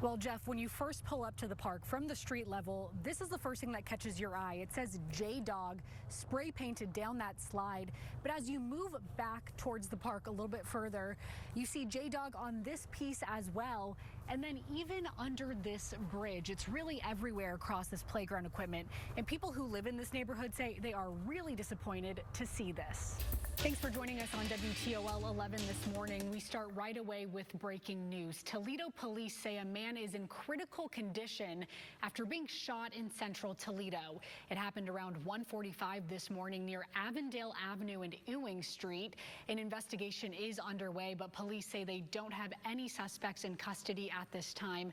Well, Jeff, when you first pull up to the park from the street level, this is the first thing that catches your eye. It says J-Dog spray painted down that slide. But as you move back towards the park a little bit further, you see J-Dog on this piece as well. And then even under this bridge, it's really everywhere across this playground equipment. And people who live in this neighborhood say they are really disappointed to see this. Thanks for joining us on WTOL 11 this morning. We start right away with breaking news. Toledo police say a man is in critical condition after being shot in central Toledo. It happened around 1:45 this morning near Avondale Avenue and Ewing Street. An investigation is underway, but police say they don't have any suspects in custody at this time.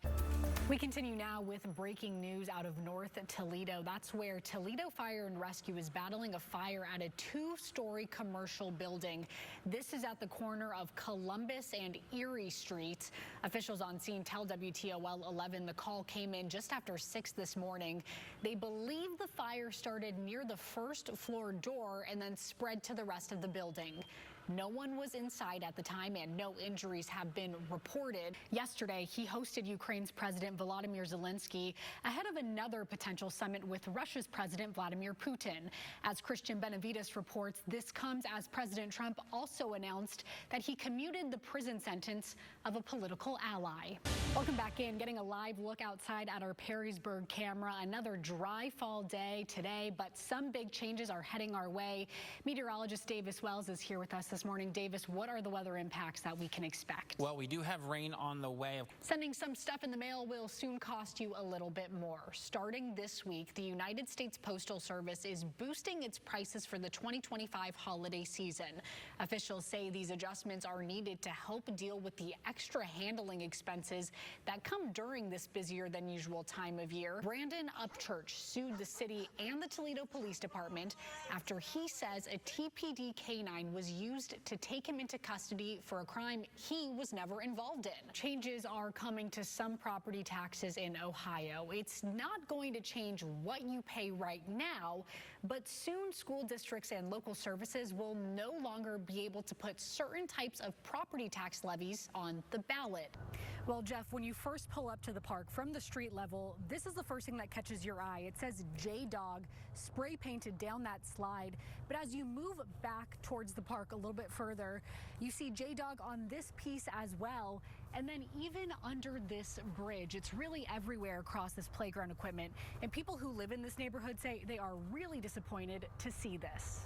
We continue now with breaking news out of North Toledo. That's where Toledo Fire and Rescue is battling a fire at a two-story commercial building. This is at the corner of Columbus and Erie Streets. Officials on scene tell WTOL 11 the call came in just after 6 this morning. They believe the fire started near the first floor door and then spread to the rest of the building. No one was inside at the time and no injuries have been reported. Yesterday, he hosted Ukraine's President Volodymyr Zelensky ahead of another potential summit with Russia's President Vladimir Putin. As Christian Benavides reports, this comes as President Trump also announced that he commuted the prison sentence of a political ally. Welcome back in. Getting a live look outside at our Perrysburg camera. Another dry fall day today, but some big changes are heading our way. Meteorologist Davis Wells is here with us this morning. Davis, what are the weather impacts that we can expect? Well, we do have rain on the way. Sending some stuff in the mail will soon cost you a little bit more. Starting this week, the United States Postal Service is boosting its prices for the 2025 holiday season. Officials say these adjustments are needed to help deal with the extra handling expenses that come during this busier than usual time of year. Brandon Upchurch sued the city and the Toledo Police Department after he says a TPD canine was used to take him into custody for a crime he was never involved in. Changes are coming to some property taxes in Ohio. It's not going to change what you pay right now, but soon school districts and local services will no longer be able to put certain types of property tax levies on the ballot. Well, Jeff, when you first pull up to the park from the street level, this is the first thing that catches your eye. It says J-Dog spray painted down that slide. But as you move back towards the park a little bit further, you see J-Dog on this piece as well. And then even under this bridge, it's really everywhere across this playground equipment. And people who live in this neighborhood say they are really disappointed to see this.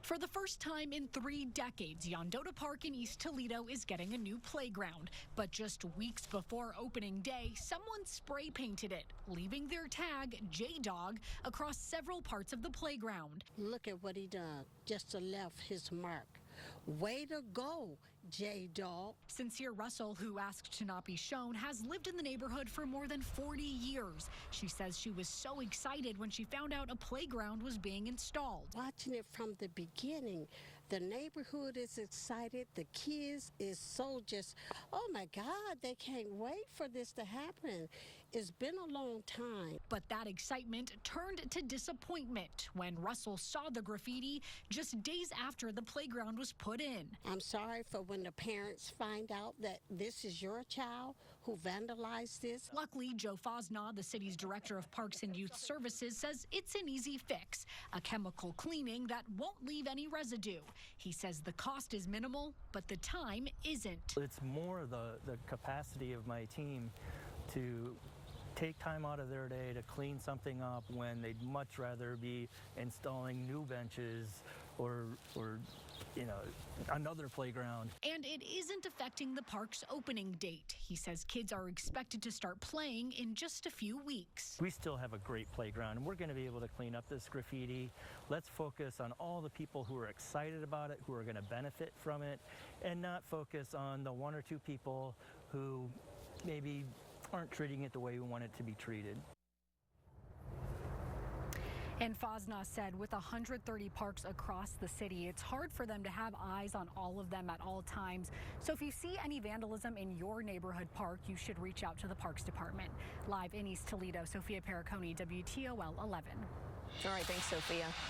For the first time in 3 decades, Yondota Park in East Toledo is getting a new playground. But just weeks before opening day, someone spray painted it, leaving their tag, J-Dog, across several parts of the playground. Look at what he done, just to left his mark. Way to go, J-Dog. Sincere Russell, who asked to not be shown, has lived in the neighborhood for more than 40 years. She says she was so excited when she found out a playground was being installed. Watching it from the beginning, the neighborhood is excited. The kids is so just, oh my God, they can't wait for this to happen. It's been a long time. But that excitement turned to disappointment when Russell saw the graffiti just days after the playground was put in. I'm sorry for when the parents find out that this is your child who vandalized this. Luckily, Joe Fosnaugh, the city's director of Parks and Youth Services, says it's an easy fix, a chemical cleaning that won't leave any residue. He says the cost is minimal, but the time isn't. It's more the capacity of my team to take time out of their day to clean something up when they'd much rather be installing new benches or another playground. And it isn't affecting the park's opening date. He says kids are expected to start playing in just a few weeks. We still have a great playground, and we're going to be able to clean up this graffiti. Let's focus on all the people who are excited about it, who are going to benefit from it, and not focus on the 1 or 2 people who maybe aren't treating it the way we want it to be treated. And Fosnaugh said with 130 parks across the city, it's hard for them to have eyes on all of them at all times. So if you see any vandalism in your neighborhood park, you should reach out to the Parks Department. Live in East Toledo, Sophia Perricone, WTOL 11. All right, thanks, Sophia.